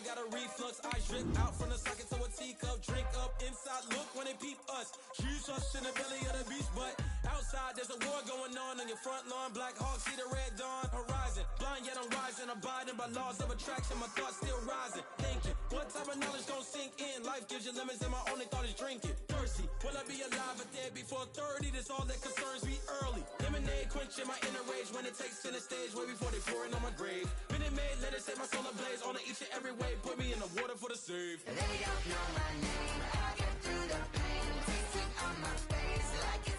got a reflux. I drip out from the socket to a teacup. Drink up inside, look when they peep us. Shoes us in the belly of the beach, but outside there's a war going on your front lawn. Black Hawk, see the red dawn horizon. Blind yet I'm rising, abiding by laws of attraction. My thoughts still rising, thinking what type of knowledge gon' sink in? Life gives you lemons and my only thought is drinking. Thirsty, will I be alive or dead before 30? That's all that concerns me early. Lemonade quenching my inner rage when it takes center stage way before they pour it on my grave. Minute Maid, let it set my soul ablaze on each and every way. Put me in the water for the save. And they don't know my name. I get through the pain. Tasting on my face like it's...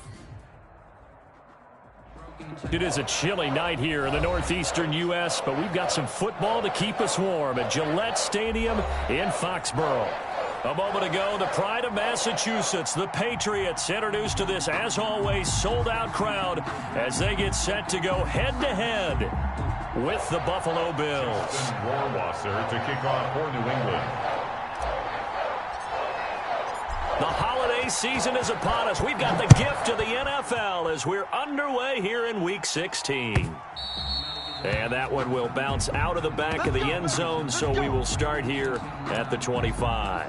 It is a chilly night here in the northeastern U.S., but we've got some football to keep us warm at Gillette Stadium in Foxborough. A moment ago, the pride of Massachusetts, the Patriots, introduced to this, as always, sold-out crowd as they get set to go head-to-head with the Buffalo Bills. Rohrwasser to kick off for New England. The holiday season is upon us. We've got the gift of the NFL as we're underway here in Week 16. And that one will bounce out of the back of the end zone, so we will start here at the 25.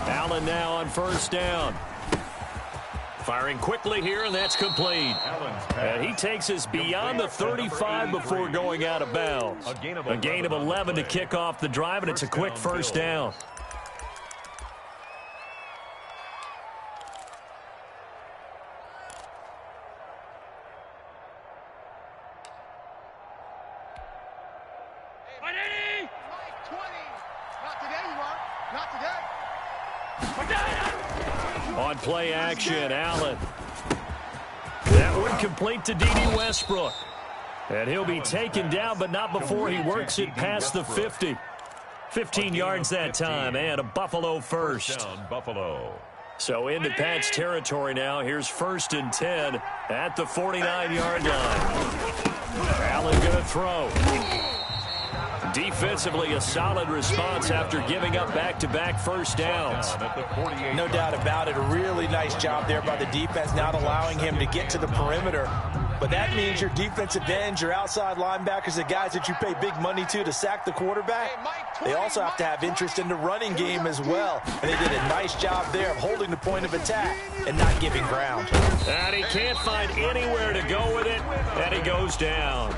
Allen now on first down. Firing quickly here, and that's complete. And he takes us beyond the 35 before going out of bounds. A gain of 11 to kick off the drive, and it's a quick first down. On play action, Allen. That one complete to D.D. Westbrook. And he'll be taken down, but not before he works it past the 50. 15 yards that time, and a Buffalo first. So into Pat's territory now. Here's 1st and 10 at the 49-yard line. Allen going to throw. Defensively, a solid response after giving up back-to-back first downs. No doubt about it. A really nice job there by the defense, not allowing him to get to the perimeter. But that means your defensive ends, your outside linebackers, the guys that you pay big money to sack the quarterback, they also have to have interest in the running game as well. And they did a nice job there of holding the point of attack and not giving ground. And he can't find anywhere to go with it, and he goes down.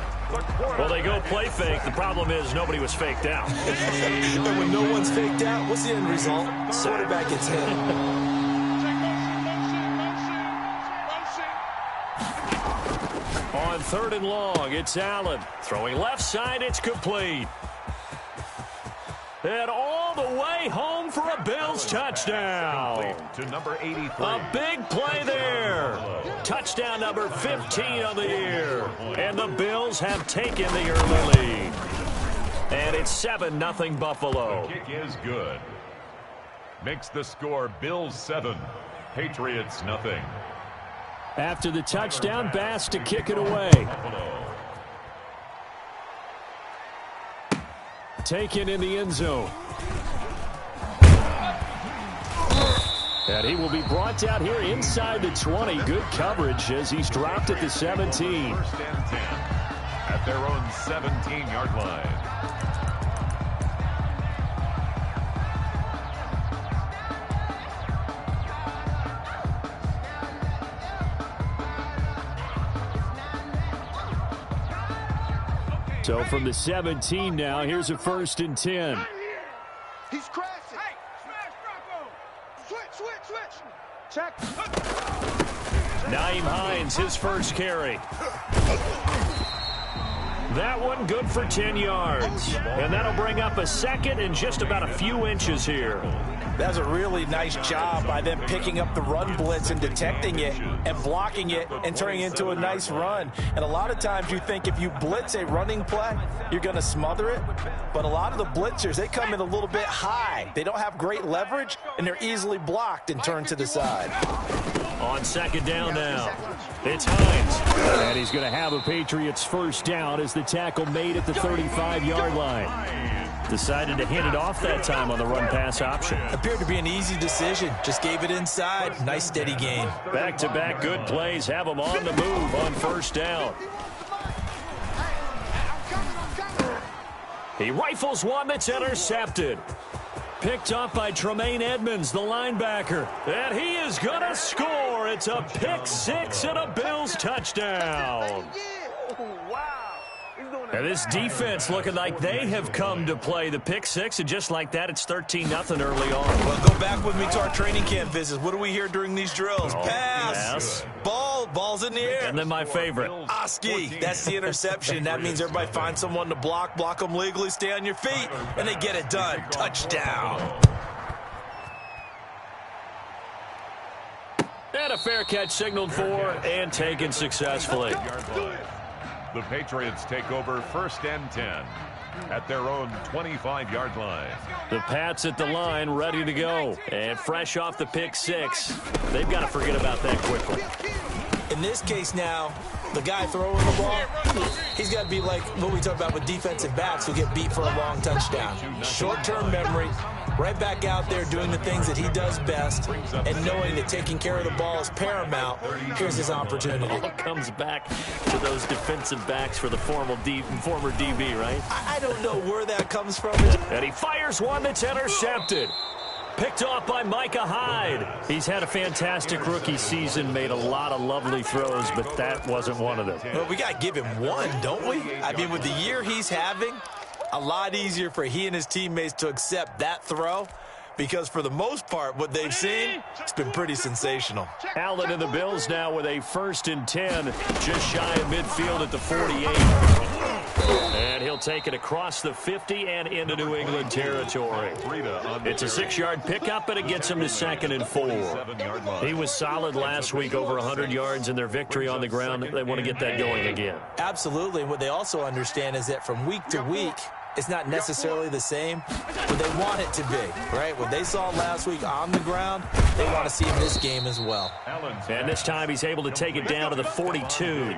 Well, they go play fake. The problem is nobody was faked out. And when no one's faked out, what's the end result? Quarterback gets hit. On 3rd and long, it's Allen. Throwing left side, it's complete. And all the way home for a Bills touchdown. To number 83. A big play there. Touchdown number 15 on the year. And the Bills have taken the early lead. And it's 7-0 Buffalo. The kick is good. Makes the score Bills 7, Patriots nothing. After the touchdown, Bass to kick it away. Taken in the end zone. And he will be brought down here inside the 20. Good coverage as he's dropped at the 17. 1st and 10 at their own 17-yard line. So from the 17 now, here's a 1st and 10. He's crashing. Hey, smash Bronco. Switch. Check. Nyheim Hines, his first carry. That one good for 10 yards. And that'll bring up a 2nd and just about a few inches here. That's a really nice job by them picking up the run blitz and detecting it and blocking it and turning it into a nice run. And a lot of times you think if you blitz a running play, you're going to smother it. But a lot of the blitzers, they come in a little bit high. They don't have great leverage, and they're easily blocked and turned to the side. On second down now, it's Hines. And he's going to have a Patriots first down as the tackle made at the 35-yard line. Decided to hand it off that time on the run-pass option. Appeared to be an easy decision. Just gave it inside. Nice, steady gain. Back-to-back good plays have him on the move on first down. He rifles one that's intercepted. Picked up by Tremaine Edmonds, the linebacker. And he is going to score. It's a pick six and a Bills touchdown. And this defense looking like they have come to play the pick six, and just like that, it's 13-0 early on. Well, go back with me to our training camp visits. What do we hear during these drills? Pass. Yes. Ball's in the air. And then my favorite. Oski, that's the interception. That means everybody finds someone to block them legally, stay on your feet, and they get it done. Touchdown. And a fair catch signaled for and taken successfully. The Patriots take over first and 10 at their own 25-yard line. The Pats at the line, ready to go. And fresh off the pick six. They've got to forget about that quickly. In this case now, the guy throwing the ball, he's got to be like what we talk about with defensive backs who get beat for a long touchdown. Short-term memory, right back out there doing the things that he does best, and knowing that taking care of the ball is paramount. Here's his opportunity. All comes back to those defensive backs for the former DB, right? I don't know where that comes from. And he fires one that's intercepted. Picked off by Micah Hyde. He's had a fantastic rookie season, made a lot of lovely throws, but that wasn't one of them. Well, we got to give him one, don't we? I mean, with the year he's having, a lot easier for he and his teammates to accept that throw, because for the most part, what they've seen, it's been pretty sensational. Allen and the Bills now with a 1st and 10, just shy of midfield at the 48. And he'll take it across the 50 and into New England territory. It's a 6-yard pickup, and it gets him to 2nd and 4. He was solid last week, over 100 yards in their victory on the ground. They want to get that going again. Absolutely. And what they also understand is that from week to week, it's not necessarily the same, but they want it to be, right? What they saw last week on the ground, they want to see in this game as well. And this time he's able to take it down to the 42.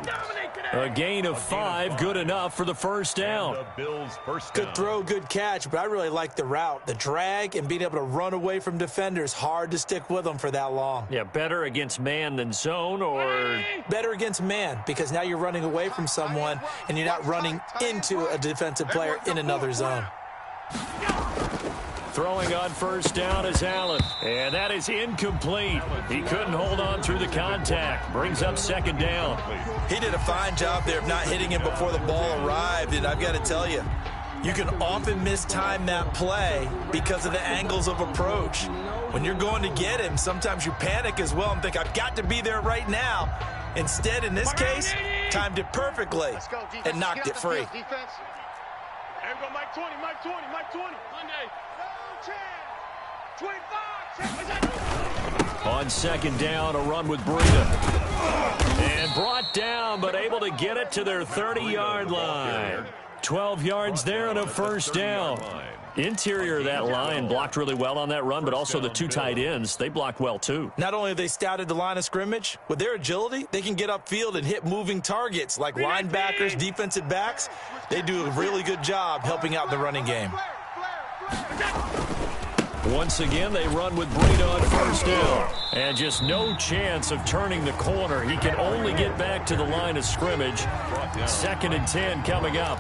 A gain of 5, good enough for the first down. Good throw, good catch, but I really like the route. The drag and being able to run away from defenders, hard to stick with them for that long. Yeah, better against man than zone, or? Better against man, because now you're running away from someone and you're not running into a defensive player in another zone. Throwing on first down is Allen, and that is incomplete. He couldn't hold on through the contact. Brings up 2nd down. He did a fine job there of not hitting him before the ball arrived, and I've got to tell you, you can often mistime that play because of the angles of approach. When you're going to get him, sometimes you panic as well and think, I've got to be there right now. Instead, in this case, timed it perfectly and knocked it free. There we go, Mike 20, Mike 20, Mike 20. Monday. 25. On 2nd down, a run with Breida. And brought down, but able to get it to their 30-yard line. 12 yards there and a first down. Interior of that line blocked really well on that run, but also the 2 tight ends, they blocked well too. Not only have they scouted the line of scrimmage, with their agility, they can get upfield and hit moving targets like linebackers, defensive backs. They do a really good job helping out the running game. Once again, they run with Breida on first down. And just no chance of turning the corner. He can only get back to the line of scrimmage. 2nd and 10 coming up.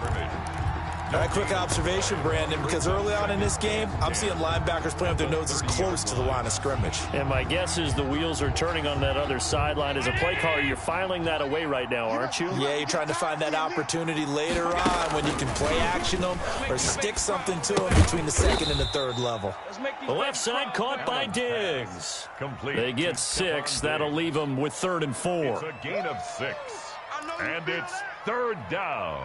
All right, quick observation, Brandon, because early on in this game, I'm seeing linebackers playing with their noses close to the line of scrimmage. And my guess is the wheels are turning on that other sideline. As a play caller, you're filing that away right now, aren't you? Yeah, you're trying to find that opportunity later on when you can play action them or stick something to them between the 2nd and the 3rd level. The left side caught by Diggs. They get 6. That'll leave them with 3rd and 4. It's a gain of 6. And it's 3rd down.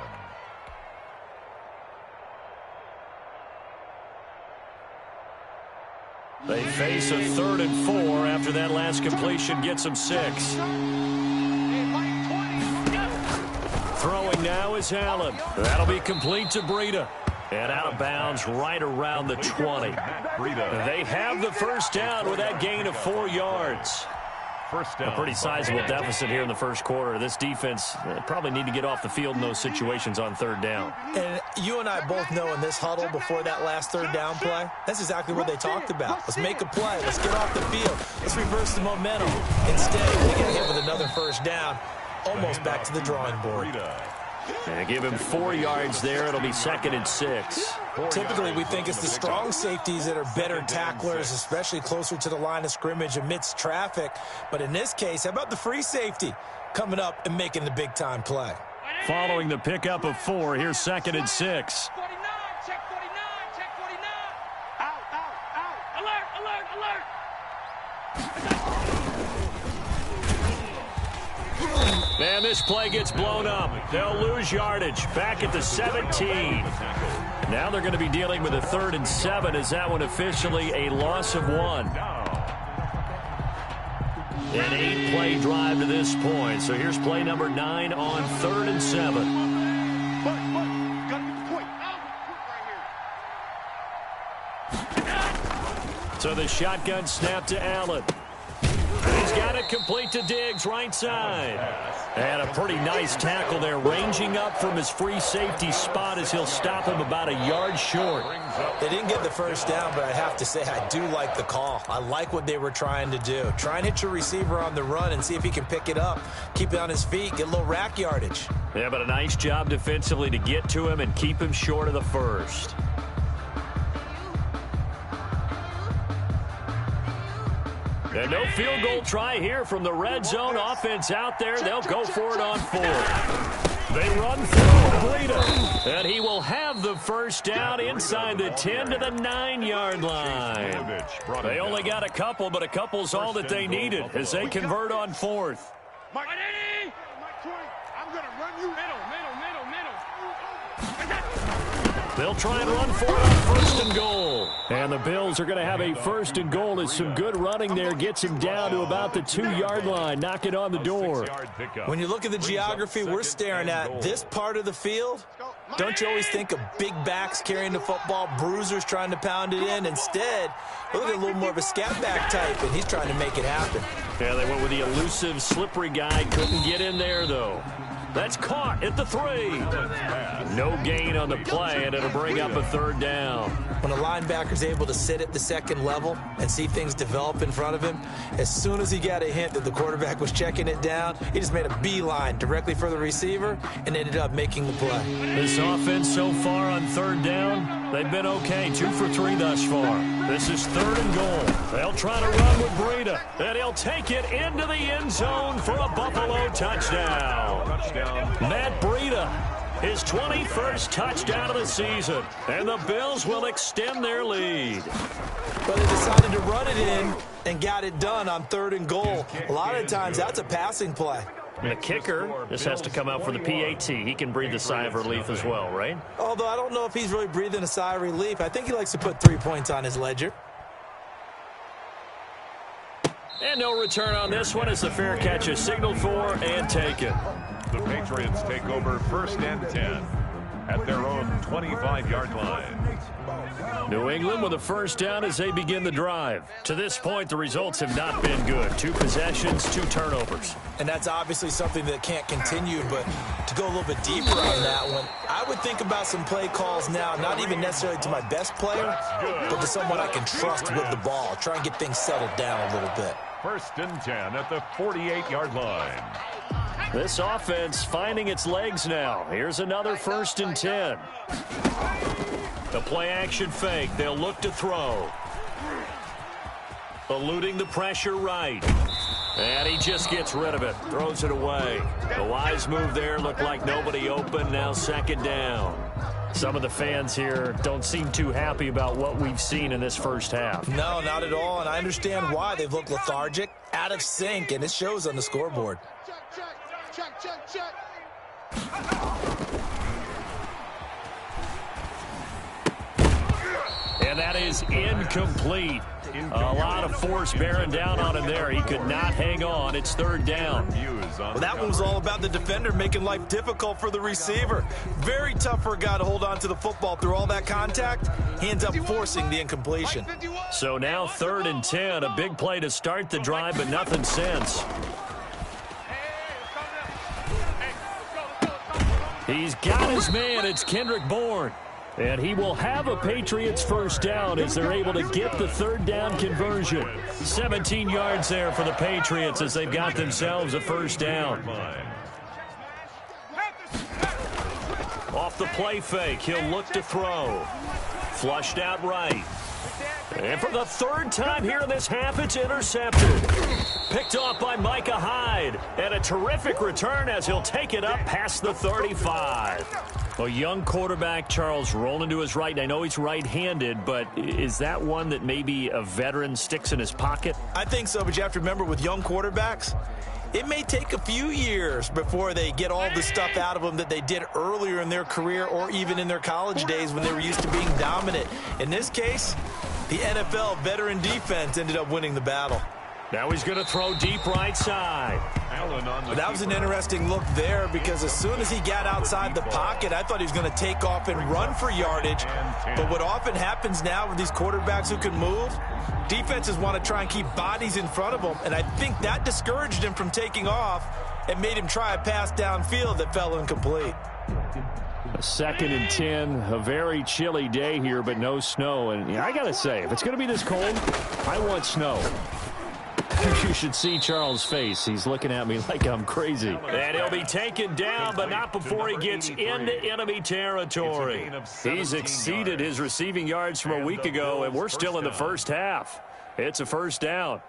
They face a 3rd and 4 after that last completion gets them 6. Throwing now is Allen. That'll be complete to Breida. And out of bounds right around the 20. They have the first down with that gain of 4 yards. A pretty sizable deficit here in the first quarter. This defense probably need to get off the field in those situations on 3rd down. And you and I both know in this huddle before that last 3rd down play, that's exactly what they talked about. Let's make a play. Let's get off the field. Let's reverse the momentum. Instead, they get hit with another first down, almost back to the drawing board. And give him 4 yards there. It'll be 2nd and 6. Typically, we think it's the strong safeties that are better tacklers, especially closer to the line of scrimmage amidst traffic. But in this case, how about the free safety coming up and making the big-time play? Following the pickup of 4, here's 2nd and 6. 49, check 49, check 49. Out. Alert. Man, this play gets blown up. They'll lose yardage. Back at the 17. Now they're going to be dealing with a 3rd and 7. Is that one officially a loss of 1? An 8-play drive to this point. So here's play number 9 on 3rd and 7. Gotta be quick. Right here. So the shotgun snap to Allen. He's got it complete to Diggs, right side. And a pretty nice tackle there, ranging up from his free safety spot as he'll stop him about a yard short. They didn't get the first down, but I have to say I do like the call. I like what they were trying to do. Try and hit your receiver on the run and see if he can pick it up, keep it on his feet, get a little rack yardage. Yeah, but a nice job defensively to get to him and keep him short of the first. And no field goal try here from the red zone offense out there. They'll go for it on 4th. They run through Breida. And he will have the first down inside the 10 to the 9-yard line. They only got a couple, but a couple's all that they needed as they convert on 4th. Mike 20, I'm gonna run you middle. They'll try and run for it on 1st and goal. And the Bills are going to have a 1st and goal as some good running there gets him down to about the 2-yard line. Knock it on the door. When you look at the geography we're staring at, this part of the field, don't you always think of big backs carrying the football, bruisers trying to pound it in? Instead, look at a little more of a scat back type, and he's trying to make it happen. Yeah, they went with the elusive, slippery guy. Couldn't get in there, though. That's caught at the 3. No gain on the play, and it'll bring up a 3rd down. When a linebacker's able to sit at the 2nd level and see things develop in front of him, as soon as he got a hint that the quarterback was checking it down, he just made a beeline directly for the receiver and ended up making the play. This offense so far on 3rd down, they've been okay. 2 for 3 thus far. This is 3rd and goal. They'll try to run with Breida, and he'll take it into the end zone for a Buffalo touchdown. Matt Breida, his 21st touchdown of the season, and the Bills will extend their lead. But they decided to run it in and got it done on 3rd and goal. A lot of times that's a passing play. And the kicker just has to come out for the PAT. He can breathe a sigh of relief as well, right? Although I don't know if he's really breathing a sigh of relief. I think he likes to put 3 points on his ledger. And no return on this one as the fair catch is signaled for and taken. The Patriots take over 1st and 10 at their own 25-yard line. New England with a first down as they begin the drive. To this point, the results have not been good. 2 possessions, 2 turnovers. And that's obviously something that can't continue, but to go a little bit deeper on that one, I would think about some play calls now, not even necessarily to my best player, but to someone I can trust with the ball. Try and get things settled down a little bit. 1st and 10 at the 48-yard line. This offense finding its legs now. Here's another 1st and 10. The play-action fake. They'll look to throw. Eluding the pressure right. And he just gets rid of it. Throws it away. The wise move there. Looked like nobody open. Now 2nd down. Some of the fans here don't seem too happy about what we've seen in this first half. No, not at all. And I understand why. They've looked lethargic, out of sync, and it shows on the scoreboard. Check. And that is incomplete. A lot of force bearing down on him there. He could not hang on. It's third down. Well, that one was all about the defender making life difficult for the receiver. Very tough for a guy to hold on to the football through all that contact. He ends up forcing the incompletion. So now 3rd and 10. A big play to start the drive, but nothing since. He's got his man. It's Kendrick Bourne. And he will have a Patriots first down as they're able to get the 3rd down conversion. 17 yards there for the Patriots as they've got themselves a first down. Off the play fake, he'll look to throw. Flushed out right. And for the 3rd time here in this half, it's intercepted. Picked off by Micah Hyde. And a terrific return as he'll take it up past the 35. A young quarterback, Charles, rolling to his right. I know he's right-handed, but is that one that maybe a veteran sticks in his pocket? I think so, but you have to remember with young quarterbacks, it may take a few years before they get all the stuff out of them that they did earlier in their career or even in their college days when they were used to being dominant. In this case, the NFL veteran defense ended up winning the battle. Now he's going to throw deep right side. That was an interesting look there because as soon as he got outside the pocket, I thought he was going to take off and run for yardage. But what often happens now with these quarterbacks who can move, defenses want to try and keep bodies in front of them. And I think that discouraged him from taking off and made him try a pass downfield that fell incomplete. A 2nd and 10, a very chilly day here, but no snow. And I got to say, if it's going to be this cold, I want snow. You should see Charles' face. He's looking at me like I'm crazy. And he'll be taken down, but not before he gets into enemy territory. He's exceeded his receiving yards from a week ago, and we're still in the first half. It's a first down.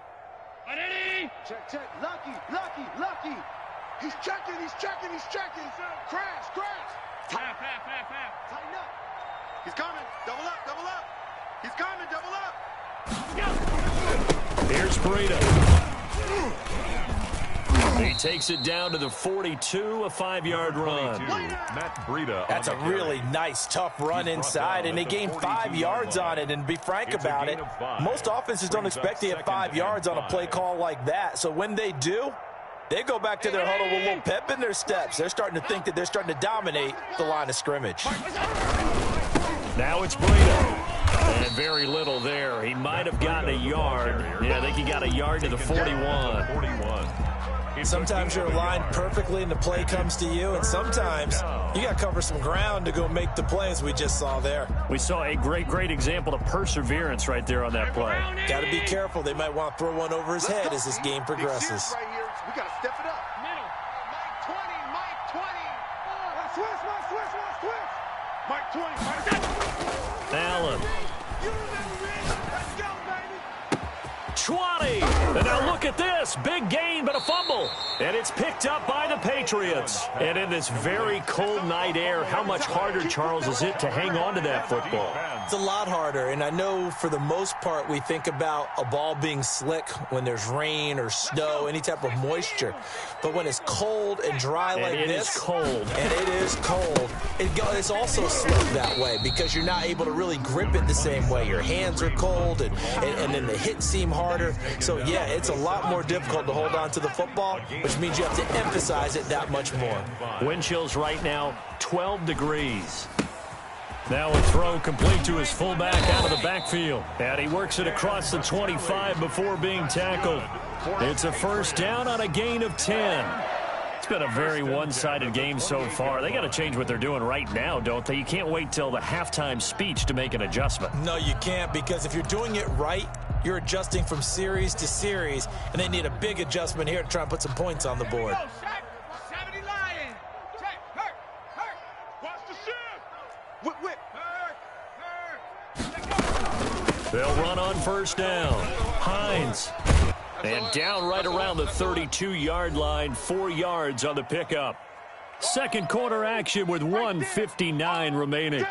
Check, check. Lucky. He's checking. Crash. Tighten up. He's coming. Double up. He's coming. Double up. Here's Breida. He takes it down to the 42, a 5-yard run. Matt Breida. That's a really nice, tough run inside, and they gained 5 yards on it. And to be frank about it, most offenses don't expect to get 5 yards on a play call like that. So when they do, they go back to their huddle with a little pep in their steps. They're starting to think that they're starting to dominate the line of scrimmage. Now it's Breida. And very little there. He might have gotten a yard. Yeah, I think he got a yard to the 41. Sometimes you're aligned perfectly and the play comes to you, and sometimes you got to cover some ground to go make the play, as we just saw there. We saw a great example of perseverance right there on that play. Got to be careful. They might want to throw one over his head as this game progresses. Right here. We got to step it up. Middle. Mike 20. Switch. Mike 20. Allen. Let's go, baby. 20. And now look at this. Big gain, but a fumble. And it's picked up by the Patriots. And in this very cold night air, how much harder, Charles, is it to hang on to that football? It's a lot harder, and I know for the most part we think about a ball being slick when there's rain or snow, any type of moisture. But when it's cold and dry like this, it's also slick that way because you're not able to really grip it the same way. Your hands are cold, and then the hits seem harder. So, yeah, it's a lot more difficult to hold on to the football, which means you have to emphasize it that much more. Wind chills right now, 12 degrees. Now a throw complete to his fullback out of the backfield. And he works it across the 25 before being tackled. It's a first down on a gain of 10. It's been a very one-sided game so far. They got to change what they're doing right now, don't they? You can't wait till the halftime speech to make an adjustment. No, you can't, because if you're doing it right, you're adjusting from series to series, and they need a big adjustment here to try and put some points on the board. They'll run on first down. Hines. And down right around the 32-yard line, 4 yards on the pickup. Second quarter action with 1:59 remaining.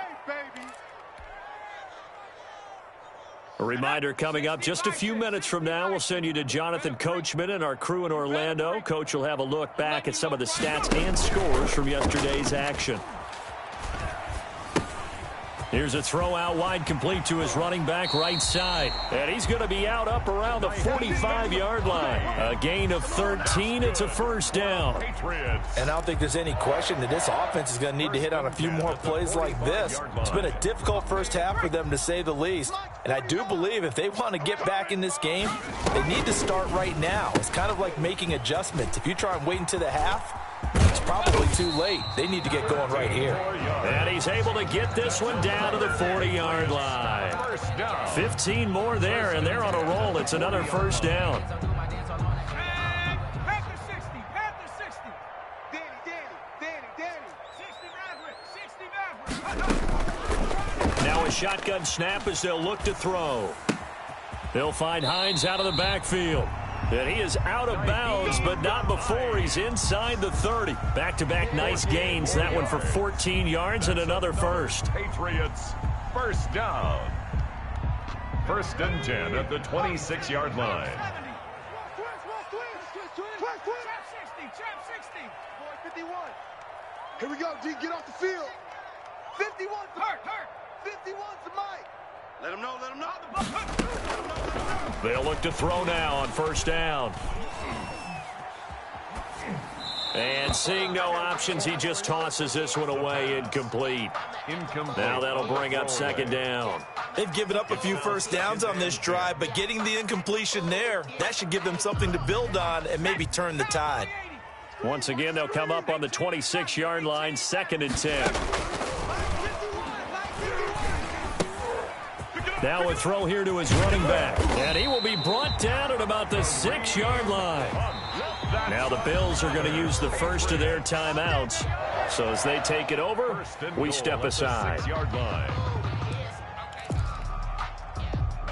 A reminder coming up just a few minutes from now. We'll send you to Jonathan Coachman and our crew in Orlando. Coach will have a look back at some of the stats and scores from yesterday's action. Here's a throw out wide, complete to his running back right side. And he's going to be out up around the 45-yard line. A gain of 13. It's a first down. And I don't think there's any question that this offense is going to need to hit on a few more plays like this. It's been a difficult first half for them, to say the least. And I do believe if they want to get back in this game, they need to start right now. It's kind of like making adjustments. If you try and wait until the half, it's probably too late. They need to get going right here. And he's able to get this one down to the 40-yard line. 15 more there, and they're on a roll. It's another first down. Panther 60, Panther 60. Danny. 60 Maverick. Now a shotgun snap as they'll look to throw. They'll find Hines out of the backfield. And he is out of bounds, but not before he's inside the 30. Back-to-back nice gains. That one for 14 yards and another first. Patriots, first down. First and 10 at the 26-yard line. Trap 60. 51. Here we go, D. Get off the field. 51. Hurt. 51's the mic. Let him know. They'll look to throw now on first down. And seeing no options, he just tosses this one away, incomplete. Now that'll bring up second down. They've given up a few first downs on this drive, but getting the incompletion there, that should give them something to build on and maybe turn the tide. Once again, they'll come up on the 26-yard line, second and 10. Now a throw here to his running back. And he will be brought down at about the 6-yard line. Now the Bills are going to use the first of their timeouts. So as they take it over, we step aside.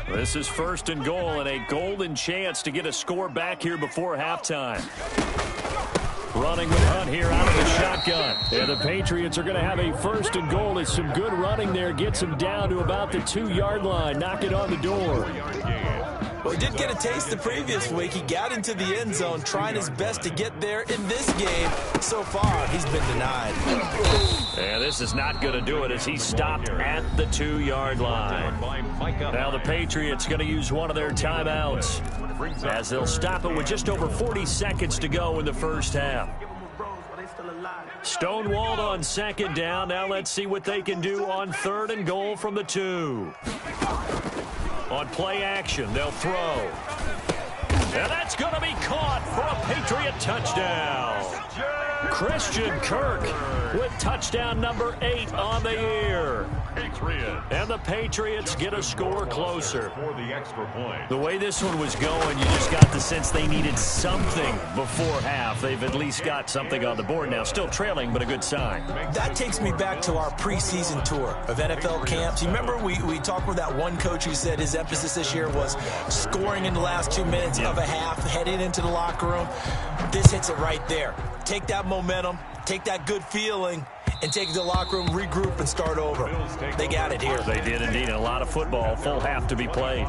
This is first and goal and a golden chance to get a score back here before halftime. Running with Hunt here out of the shotgun. And the Patriots are going to have a first and goal. It's some good running there. Gets him down to about the 2-yard line. Knock it on the door. Well, he did get a taste the previous week. He got into the end zone, trying his best to get there in this game. So far, he's been denied. And this is not going to do it as he's stopped at the 2-yard line. Now the Patriots going to use one of their timeouts as they'll stop it with just over 40 seconds to go in the first half. Stonewalled on second down. Now let's see what they can do on third and goal from the 2. On play action, they'll throw. And that's going to be caught for a Patriot touchdown. Christian Kirk with touchdown number 8 on the year. And the Patriots get a score closer. The way this one was going, you just got the sense they needed something before half. They've at least got something on the board now. Still trailing, but a good sign. That takes me back to our preseason tour of NFL camps. You remember we talked with that one coach who said his emphasis this year was scoring in the last 2 minutes of a half, heading into the locker room. This hits it right there. Take that momentum, take that good feeling, and take it to the locker room, regroup, and start over. They got it here. They did indeed. A lot of football, full half to be played.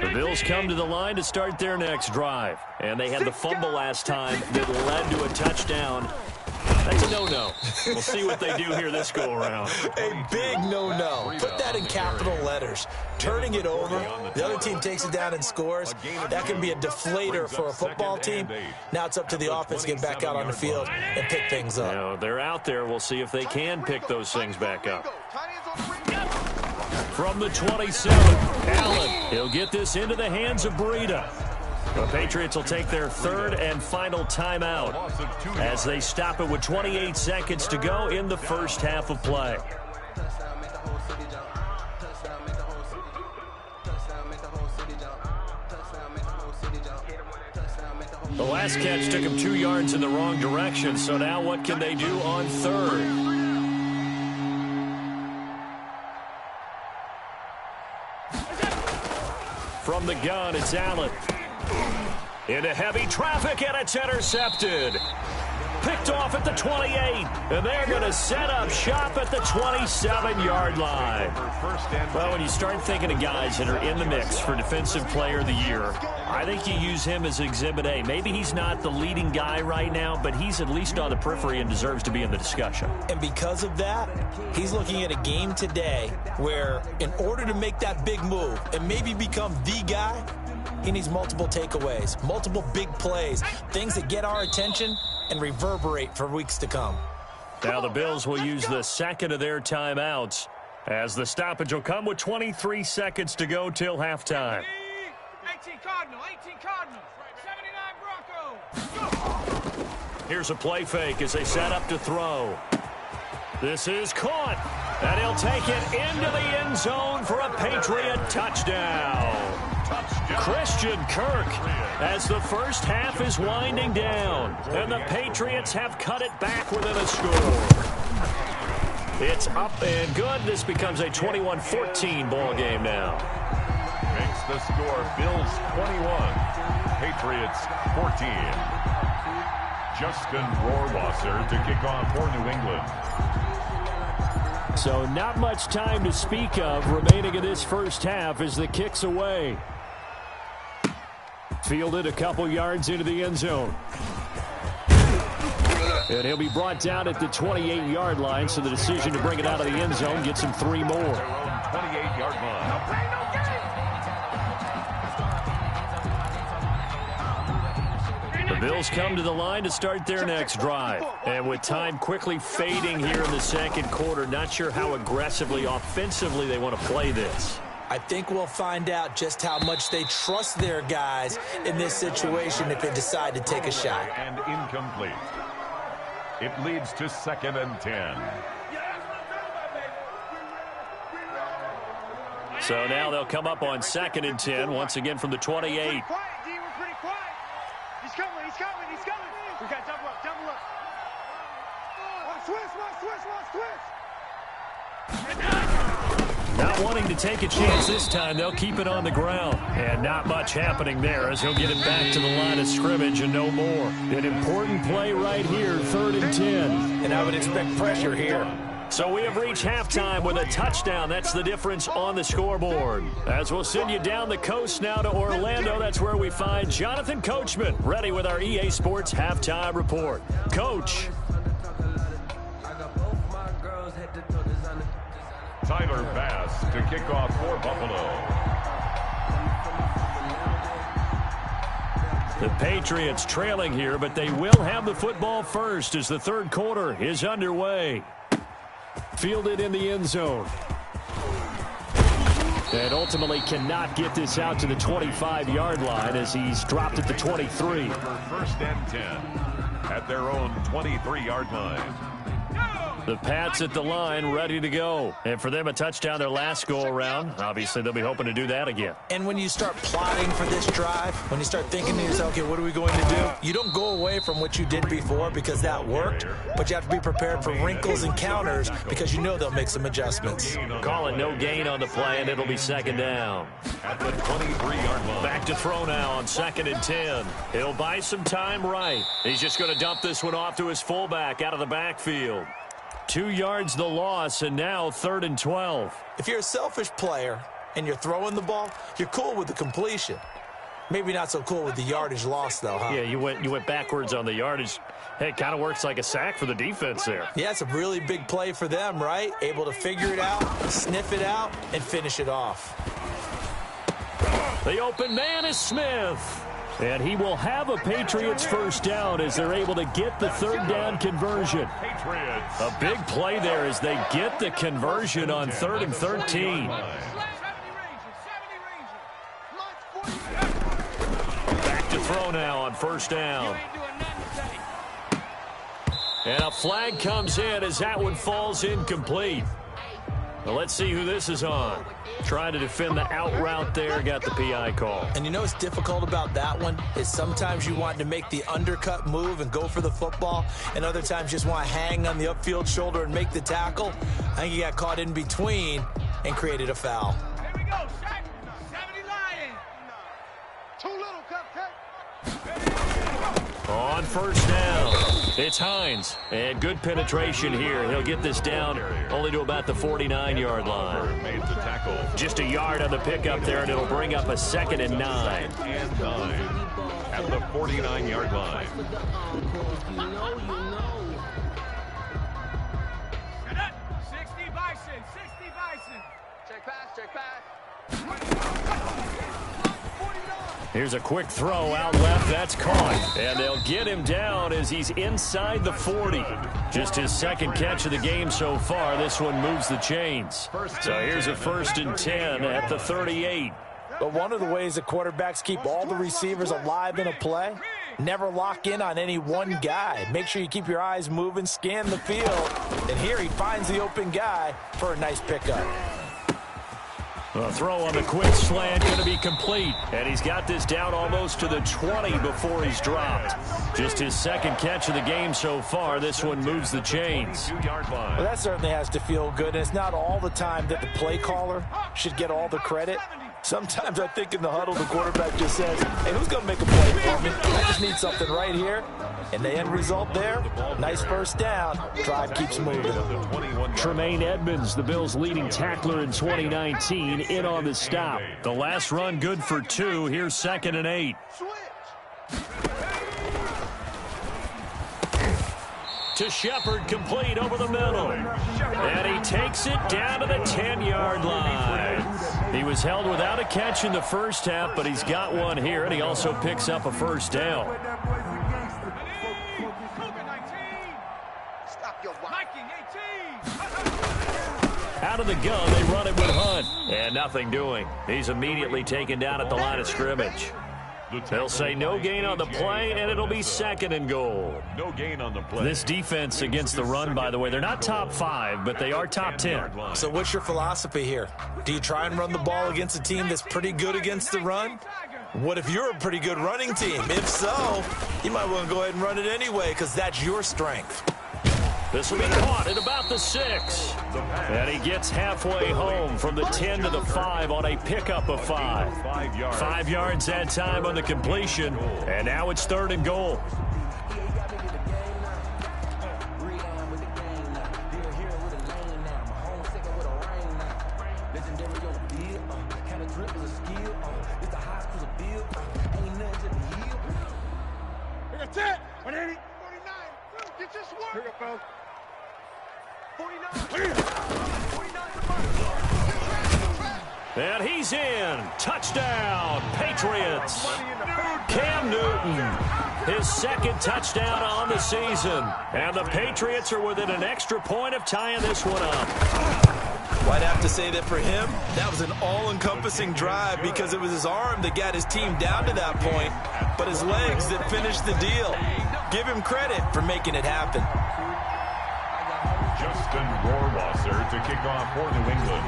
The Bills come to the line to start their next drive. And they had the fumble last time that led to a touchdown. That's a no-no. We'll see what they do here this go-around. A big no-no. Put that in capital letters. Turning it over, the other team takes it down and scores. That can be a deflator for a football team. Now it's up to the offense to get back out on the field and pick things up. Now, they're out there. We'll see if they can pick those things back up. From the 27, Allen. He'll get this into the hands of Breida. The Patriots will take their third and final timeout as they stop it with 28 seconds to go in the first half of play. The last catch took him 2 yards in the wrong direction, so now what can they do on third? From the gun, it's Allen. Into heavy traffic, and it's intercepted. picked off at the 28, and they're going to set up shop at the 27-yard line. Well, when you start thinking of guys that are in the mix for Defensive Player of the Year, I think you use him as Exhibit A. Maybe he's not the leading guy right now, but he's at least on the periphery and deserves to be in the discussion. And because of that, he's looking at a game today where in order to make that big move and maybe become the guy, he needs multiple takeaways, multiple big plays, things that get our attention and reverberate for weeks to come. Now the Bills will use the second of their timeouts as the stoppage will come with 23 seconds to go till halftime. 18 Cardinal, 18 Cardinal, 79 Broncos. Here's a play fake as they set up to throw. This is caught, and he'll take it into the end zone for a Patriot touchdown. Christian Kirk as the first half is winding down, and the Patriots have cut it back within a score. It's up and good. This becomes a 21-14 ball game now. Makes the score Bills 21, Patriots 14. Justin Rohrwasser to kick off for New England. So not much time to speak of remaining in this first half as the kick's away. Fielded a couple yards into the end zone. And he'll be brought down at the 28-yard line, so the decision to bring it out of the end zone gets him 3 more. 28-yard line. The Bills come to the line to start their next drive. And with time quickly fading here in the second quarter, not sure how aggressively, offensively they want to play this. I think we'll find out just how much they trust their guys in this situation if they decide to take a shot. And incomplete. It leads to 2nd and 10. So now they'll come up on 2nd and 10, once again from the 28. We're pretty quiet. He's coming. We got double up. Watch twist. Not wanting to take a chance this time, they'll keep it on the ground. And not much happening there as he'll get it back to the line of scrimmage and no more. An important play right here, 3rd and 10. And I would expect pressure here. So we have reached halftime with a touchdown. That's the difference on the scoreboard. As we'll send you down the coast now to Orlando, that's where we find Jonathan Coachman, ready with our EA Sports Halftime Report. Coach. Tyler Bass to kick off for Buffalo. The Patriots trailing here, but they will have the football first as the third quarter is underway. Fielded in the end zone. And ultimately cannot get this out to the 25-yard line as he's dropped at the 23. 1st and 10 at their own 23-yard line. The Pats at the line, ready to go. And for them, a touchdown their last go-around. Obviously, they'll be hoping to do that again. And when you start plotting for this drive, when you start thinking to yourself, okay, what are we going to do? You don't go away from what you did before because that worked, but you have to be prepared for wrinkles and counters because you know they'll make some adjustments. Call it no gain on the play, and it'll be 2nd down. At the 23-yard line. Back to throw now on 2nd and 10. He'll buy some time right. He's just going to dump this one off to his fullback out of the backfield. 2 yards the loss, and now 3rd and 12. If you're a selfish player and you're throwing the ball, you're cool with the completion. Maybe not so cool with the yardage loss, though, huh? Yeah, you went backwards on the yardage. Hey, it kind of works like a sack for the defense there. Yeah, it's a really big play for them, right? Able to figure it out, sniff it out, and finish it off. The open man is Smith. And he will have a Patriots first down as they're able to get the 3rd down conversion. A big play there as they get the conversion on 3rd and 13. Back to throw now on 1st down. And a flag comes in as that one falls incomplete. Well, let's see who this is on. Trying to defend the out route there, got the PI call. And you know what's difficult about that one is sometimes you want to make the undercut move and go for the football, and other times you just want to hang on the upfield shoulder and make the tackle. I think he got caught in between and created a foul. Here we go, 70 Lions. Too little, cupcake. On 1st down. It's Hines, and good penetration here. He'll get this down only to about the 49-yard line. Made the tackle. Just a yard on the pickup there, and it'll bring up a 2nd and 9. And 9 at the 49-yard line. Here's a quick throw out left. That's caught. And they'll get him down as he's inside the 40. Just his 2nd catch of the game so far. This one moves the chains. So here's a 1st and 10 at the 38. But one of the ways that quarterbacks keep all the receivers alive in a play, never lock in on any one guy. Make sure you keep your eyes moving, scan the field. And here he finds the open guy for a nice pickup. A throw on the quick slant going to be complete. And he's got this down almost to the 20 before he's dropped. Just his 2nd catch of the game so far. This one moves the chains. Well, that certainly has to feel good. And it's not all the time that the play caller should get all the credit. Sometimes I think in the huddle, the quarterback just says, hey, who's going to make a play for me? I just need something right here. And the end result there, nice 1st down. Drive keeps moving. Tremaine Edmonds, the Bills' leading tackler in 2019, in on the stop. The last run good for 2. Here's 2nd and 8. To Shepard, complete over the middle. And he takes it down to the 10-yard line. He was held without a catch in the first half, but he's got one here, and he also picks up a 1st down. Out of the gun, they run it with Hunt. And nothing doing. He's immediately taken down at the line of scrimmage. They'll say no gain on the play, and it'll be 2nd and goal. No gain on the play. This defense against the run, by the way, they're not top 5, but they are top 10. So what's your philosophy here? Do you try and run the ball against a team that's pretty good against the run? What if you're a pretty good running team? If so, you might want to go ahead and run it anyway because that's your strength. This will be caught at about the 6. And he gets halfway home from the 10 to the 5 on a pickup of 5. 5 yards that time on the completion. And now it's 3rd and goal. And he's in. Touchdown, Patriots. Cam Newton, his 2nd touchdown on the season. And the Patriots are within an extra point of tying this one up. Well, I'd have to say that for him, that was an all-encompassing drive because it was his arm that got his team down to that point, but his legs that finished the deal. Give him credit for making it happen. Justin Rohrwasser to kick off for New England.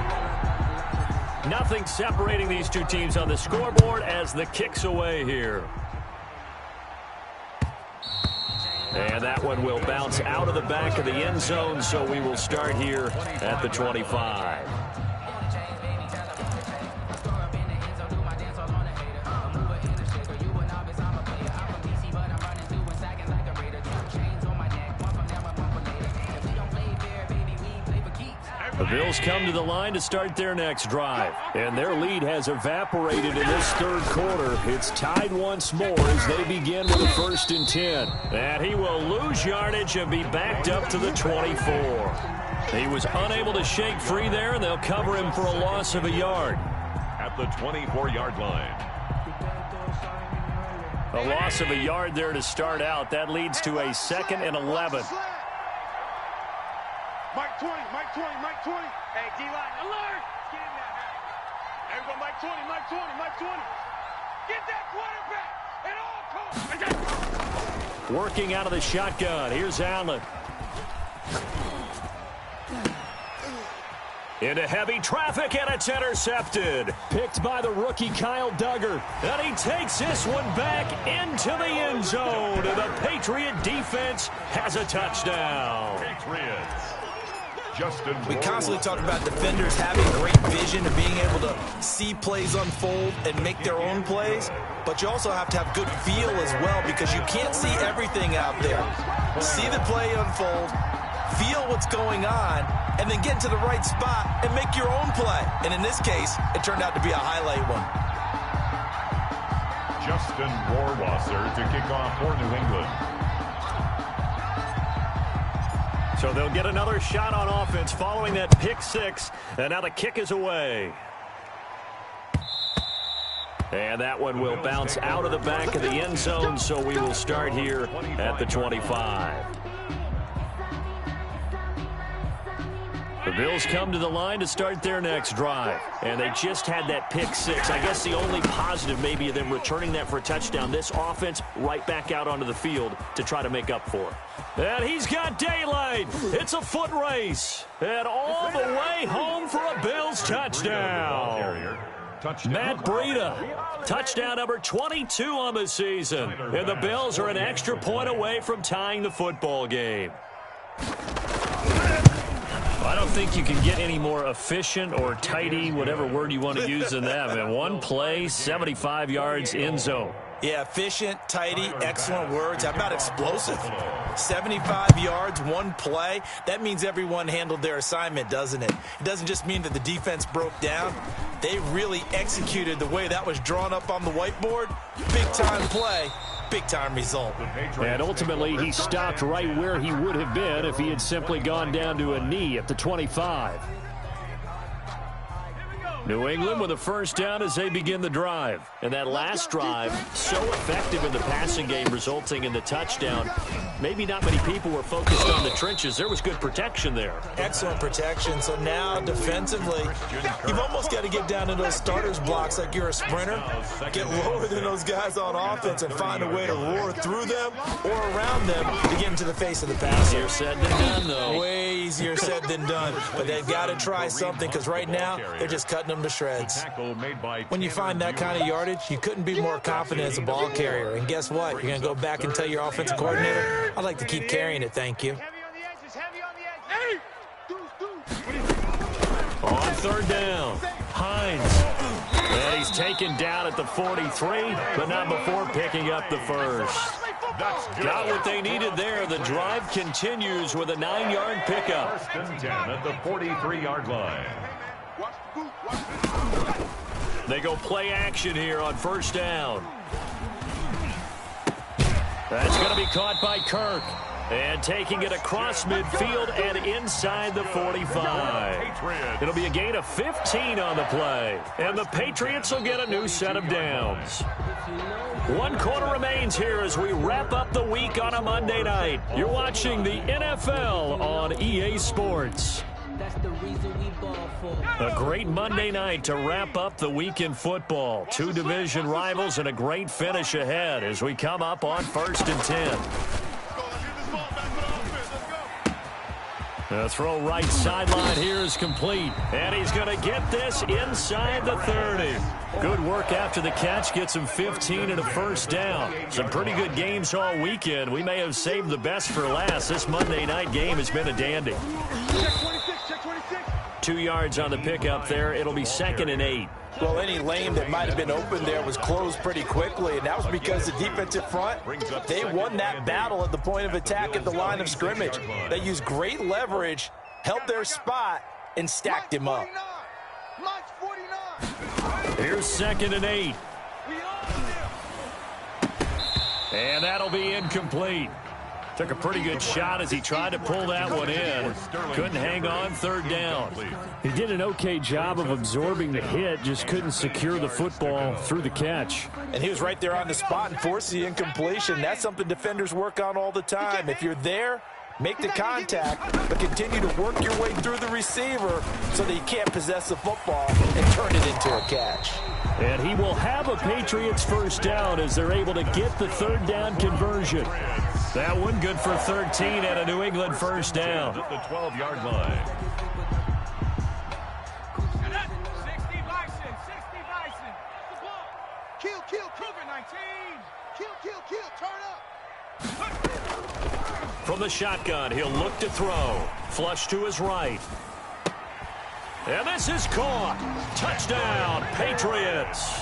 Nothing separating these two teams on the scoreboard as the kick's away here. And that one will bounce out of the back of the end zone, so we will start here at the 25. The Bills come to the line to start their next drive. And their lead has evaporated in this 3rd quarter. It's tied once more as they begin with a 1st and 10. And he will lose yardage and be backed up to the 24. He was unable to shake free there, and they'll cover him for a loss of a yard. At the 24-yard line. A loss of a yard there to start out. That leads to a 2nd and 11. Mike 20, Mike 20, Mike 20. Hey, D-line, alert! Get in that hat. There we go, Mike 20, Mike 20, Mike 20. Get that quarterback at all costs. Working out of the shotgun. Here's Allen. Into heavy traffic, and it's intercepted. Picked by the rookie Kyle Duggar. And he takes this one back into the end zone. And the Patriot defense has a touchdown. Patriots. We constantly talk about defenders having great vision and being able to see plays unfold and make their own plays, but you also have to have good feel as well because you can't see everything out there. See the play unfold, feel what's going on, and then get into the right spot and make your own play. And in this case, it turned out to be a highlight one. Justin Rohrwasser to kick off for New England. So they'll get another shot on offense following that pick six, and now the kick is away. And that one will bounce out of the back of the end zone, so we will start here at the 25. The Bills come to the line to start their next drive, and they just had that pick six. I guess the only positive maybe of them returning that for a touchdown. This offense right back out onto the field to try to make up for it. And he's got daylight. It's a foot race. And all the way home for a Bills touchdown. Matt Breida, touchdown number 22 on the season. And the Bills are an extra point away from tying the football game. I don't think you can get any more efficient or tidy, whatever word you want to use in that. Man, one play, 75 yards, end zone. Yeah, efficient, tidy, excellent words. How about explosive? 75 yards, one play. That means everyone handled their assignment, doesn't it? It doesn't just mean that the defense broke down. They really executed the way that was drawn up on the whiteboard. Big-time play, big-time result. And ultimately, he stopped right where he would have been if he had simply gone down to a knee at the 25. New England with a first down as they begin the drive. And that last drive, so effective in the passing game, resulting in the touchdown. Maybe not many people were focused on the trenches. There was good protection there. Excellent protection. So now, defensively, you've almost got to get down into those starters blocks like you're a sprinter. Get lower than those guys on offense and find a way to roar through them or around them to get into the face of the passer. Easier said than done, though. Way easier said than done. But they've got to try something because right now, they're just cutting them to shreds. When you find that kind of yardage, you couldn't be more confident as a ball carrier. And guess what? You're going to go back and tell your offensive coordinator, I'd like to keep carrying it, thank you. On third down, Hines. And he's taken down at the 43, but not before picking up the first. Got what they needed there. The drive continues with a 9-yard pickup. First and 10 at the 43-yard line. They go play action here on first down. That's going to be caught by Kirk. And taking it across midfield and inside the 45. It'll be a gain of 15 on the play. And the Patriots will get a new set of downs. 1 quarter remains here as we wrap up the week on a Monday night. You're watching the NFL on EA Sports. A great Monday night to wrap up the week in football. 2 division rivals and a great finish ahead as we come up on first and 10. The throw right sideline here is complete. And he's going to get this inside the 30. Good work after the catch. Gets him 15 and a first down. Some pretty good games all weekend. We may have saved the best for last. This Monday night game has been a dandy. 2 yards on the pickup there. It'll be 2nd and 8. Well, any lane that might have been open there was closed pretty quickly, and that was because the defensive front, they won that battle at the point of attack at the line of scrimmage. They used great leverage, held their spot, and stacked him up. Here's 2nd and 8. And that'll be incomplete. Took a pretty good shot as he tried to pull that one in. Couldn't hang on third down. He did an okay job of absorbing the hit, just couldn't secure the football through the catch. And he was right there on the spot and forced the incompletion. That's something defenders work on all the time. If you're there, make the contact, but continue to work your way through the receiver so that he can't possess the football and turn it into a catch. And he will have a Patriots first down as they're able to get the third down conversion. That one good for 13 and a New England first down. At the 12-yard line. 60 Bison. Kill, COVID-19. Kill, turn up. From the shotgun, he'll look to throw. Flush to his right. And this is caught. Touchdown, Patriots.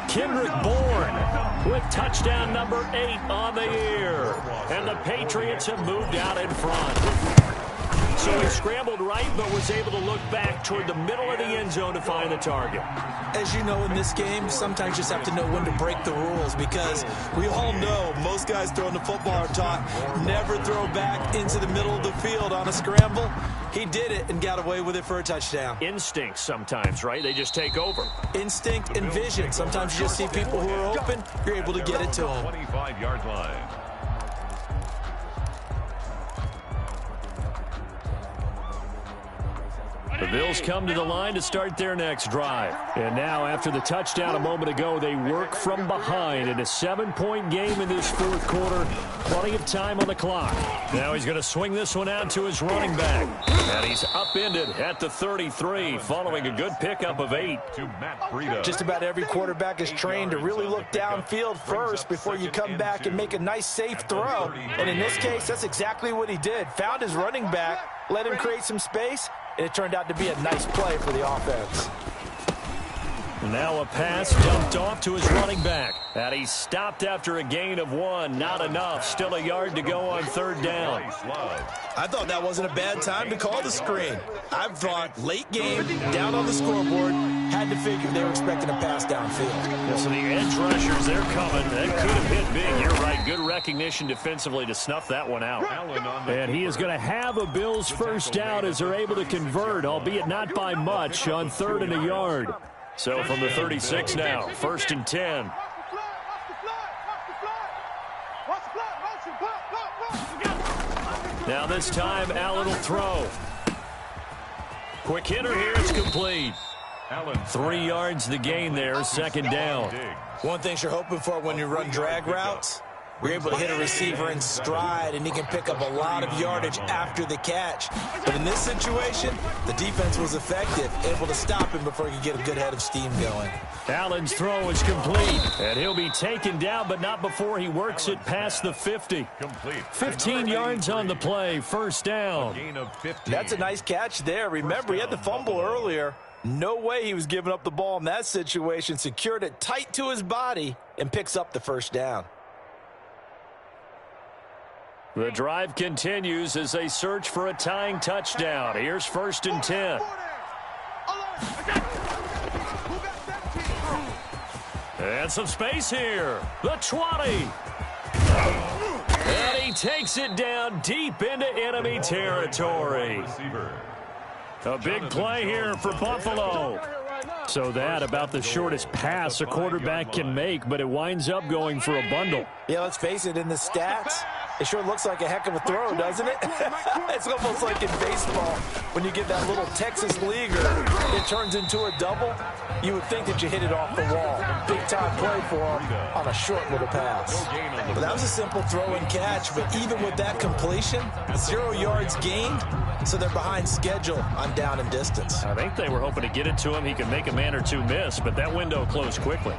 Kendrick Bourne with touchdown number 8 on the year. And the Patriots have moved out in front. So he scrambled right, but was able to look back toward the middle of the end zone to find the target. As you know, in this game, sometimes you just have to know when to break the rules, because we all know most guys throwing the football are taught never throw back into the middle of the field on a scramble. He did it and got away with it for a touchdown. Instinct sometimes, right? They just take over. Instinct and vision. Sometimes you just see people who are open, you're able to get it to them. 25-yard line. The Bills come to the line to start their next drive. And now, after the touchdown a moment ago, they work from behind in a 7-point game in this fourth quarter. Plenty of time on the clock. Now he's going to swing this one out to his running back. And he's upended at the 33, following a good pickup of 8. Just about every quarterback is trained to really look downfield first before you come back and make a nice, safe throw. And in this case, that's exactly what he did. Found his running back, let him create some space, and it turned out to be a nice play for the offense. Now a pass dumped off to his running back. And he stopped after a gain of 1. Not enough. Still a yard to go on third down. I thought that wasn't a bad time to call the screen. I thought late game, down on the scoreboard, had to figure they were expecting a pass downfield. Yeah, so the edge rushers, they're coming. That could have hit big. You're right. Good recognition defensively to snuff that one out. And he is going to have a Bills first down as they're able to convert, albeit not by much, on 3rd and a yard. So from the 36 now, 1st and 10. Now this time, Allen will throw. Quick hitter here, it's complete. 3 yards the gain there, 2nd down. One thing you're hoping for when you run drag routes, you're able to hit a receiver in stride, and he can pick up a lot of yardage after the catch. But in this situation, the defense was effective, able to stop him before he could get a good head of steam going. Allen's throw is complete, and he'll be taken down, but not before he works it past the 50. 15 yards on the play, 1st down. That's a nice catch there. Remember, he had the fumble earlier. No way he was giving up the ball in that situation. Secured it tight to his body and picks up the 1st down. The drive continues as they search for a tying touchdown. Here's 1st and 10. And some space here. The 20. And he takes it down deep into enemy territory. A big play here for Buffalo. So that about the shortest pass a quarterback can make, but it winds up going for a bundle. Yeah, let's face it, in the stats, it sure looks like a heck of a throw, doesn't it? It's almost like in baseball, when you get that little Texas leaguer, it turns into a double. You would think that you hit it off the wall. Big-time play for him on a short little pass. But that was a simple throw and catch, but even with that completion, 0 yards gained, so they're behind schedule on down and distance. I think they were hoping to get it to him. He could make a man or two miss, but that window closed quickly.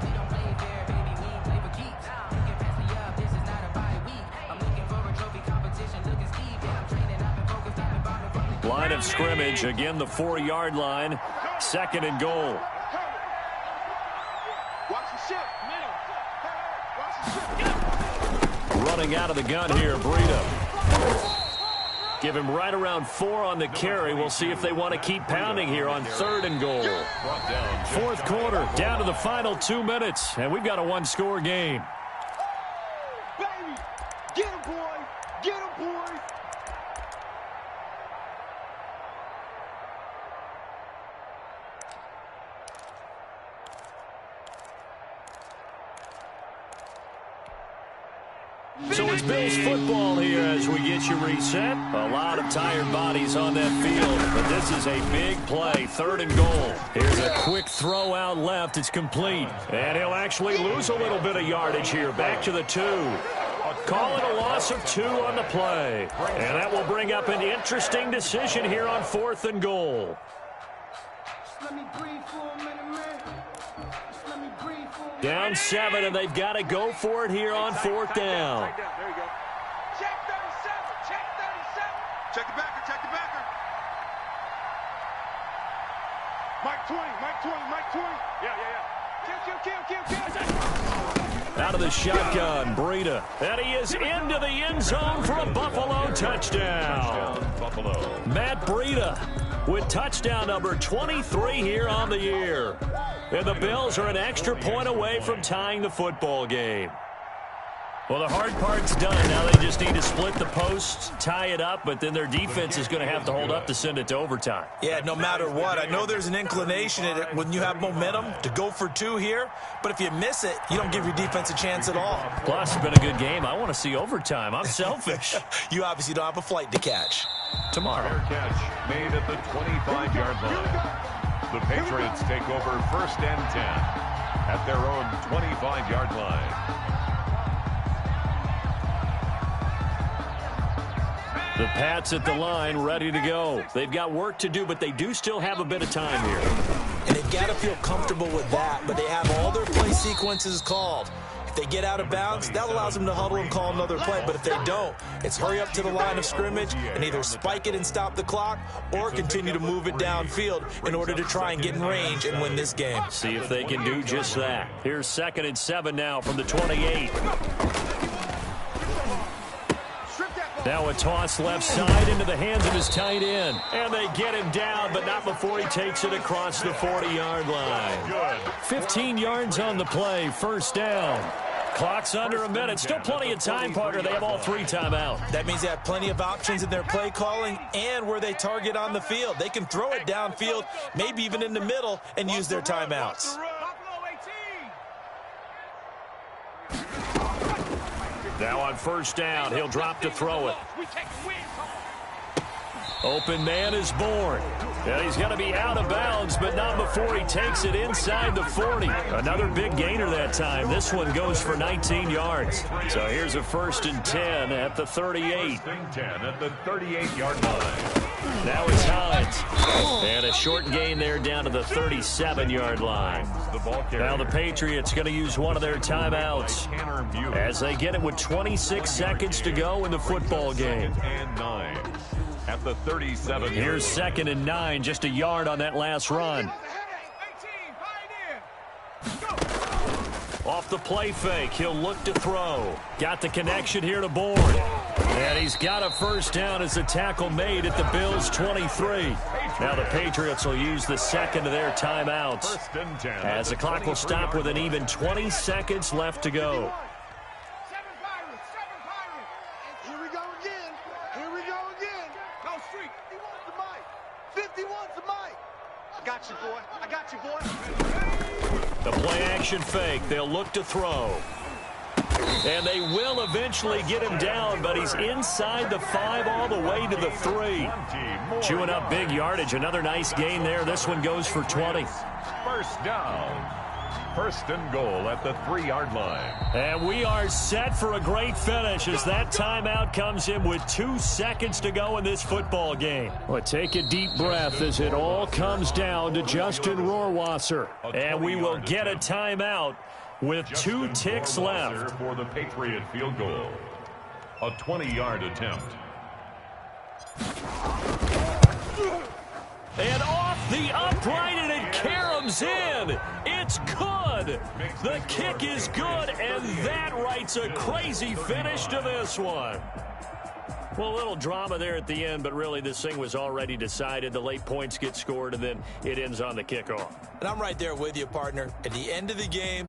Line of scrimmage, again the 4-yard line, 2nd and goal. Running out of the gun here, Breida. Give him right around 4 on the carry. We'll see if they want to keep pounding here on 3rd and goal. 4th quarter, down to the final 2 minutes, and we've got a 1-score game. Baby, get him, boy. Get him, boy. So it's Bills football here as we get you reset. A lot of tired bodies on that field, but this is a big play, 3rd and goal. Here's a quick throw out left. It's complete. And he'll actually lose a little bit of yardage here. Back to the 2. Call it a loss of 2 on the play. And that will bring up an interesting decision here on 4th and goal. Let me breathe for a minute, man. Just let me breathe for a minute. Down 7, and they've got to go for it here on 4th down. There you go. Check 37. Mike 20, Mike 20, Mike 20. Yeah. Kill. Out of the shotgun, Breida. And he is into the end zone for a Buffalo touchdown. Matt Breida with touchdown number 23 here on the year. And the Bills are an extra point away from tying the football game. Well, the hard part's done. Now they just need to split the posts, tie it up, but then their defense is going to have to hold up to send it to overtime. Yeah, no matter what. I know there's an inclination in it when you have momentum to go for two here, but if you miss it, you don't give your defense a chance at all. Plus, it's been a good game. I want to see overtime. I'm selfish. You obviously don't have a flight to catch. Tomorrow. Fair catch made at the 25-yard line. The Patriots take over 1st and 10 at their own 25-yard line. The Pats at the line, ready to go. They've got work to do, but they do still have a bit of time here. And they've got to feel comfortable with that, but they have all their play sequences called. If they get out of bounds, that allows them to huddle and call another play. But if they don't, it's hurry up to the line of scrimmage and either spike it and stop the clock or continue to move it downfield in order to try and get in range and win this game. See if they can do just that. Here's 2nd and 7 now from the 28. Now a toss left side into the hands of his tight end. And they get him down, but not before he takes it across the 40-yard line. 15 yards on the play, 1st down. Clock's under a minute. Still plenty of time, partner. They have all 3 timeouts. That means they have plenty of options in their play calling and where they target on the field. They can throw it downfield, maybe even in the middle, and use their timeouts. Now on 1st down, he'll drop to throw it. Open man is born. And he's going to be out of bounds, but not before he takes it inside the 40. Another big gainer that time. This one goes for 19 yards. So here's a 1st and 10 at the 38. 1st and 10 at the 38-yard line. Now it's Hines. And a short gain there down to the 37-yard line. Now the Patriots going to use one of their timeouts as they get it with 26 seconds to go in the football game. And 9 at the 37. Here's 2nd and 9, just a yard on that last run. Off the play fake, he'll look to throw. Got the connection here to Bourne. And he's got a 1st down as the tackle made at the Bills' 23. Now the Patriots will use the 2nd of their timeouts as the clock will stop with an even 20 seconds left to go. Here we go again. No streak. 51's the mic. 51's the mic. I got you, boy. The play-action fake. They'll look to throw. And they will eventually get him down, but he's inside the 5 all the way to the 3. Chewing up big yardage. Another nice gain there. This one goes for 20. 1st down. 1st and goal at the 3-yard line. And we are set for a great finish as that timeout comes in with 2 seconds to go in this football game. Well, take a deep breath as it all comes down to Justin Rohrwasser. And we will get a timeout with 2 ticks left. For the Patriot field goal. A 20-yard attempt. And off the upright, and it caroms in. It's good. The kick is good, and that writes a crazy finish to this one. Well, a little drama there at the end, but really this thing was already decided. The late points get scored, and then it ends on the kickoff. And I'm right there with you, partner. At the end of the game,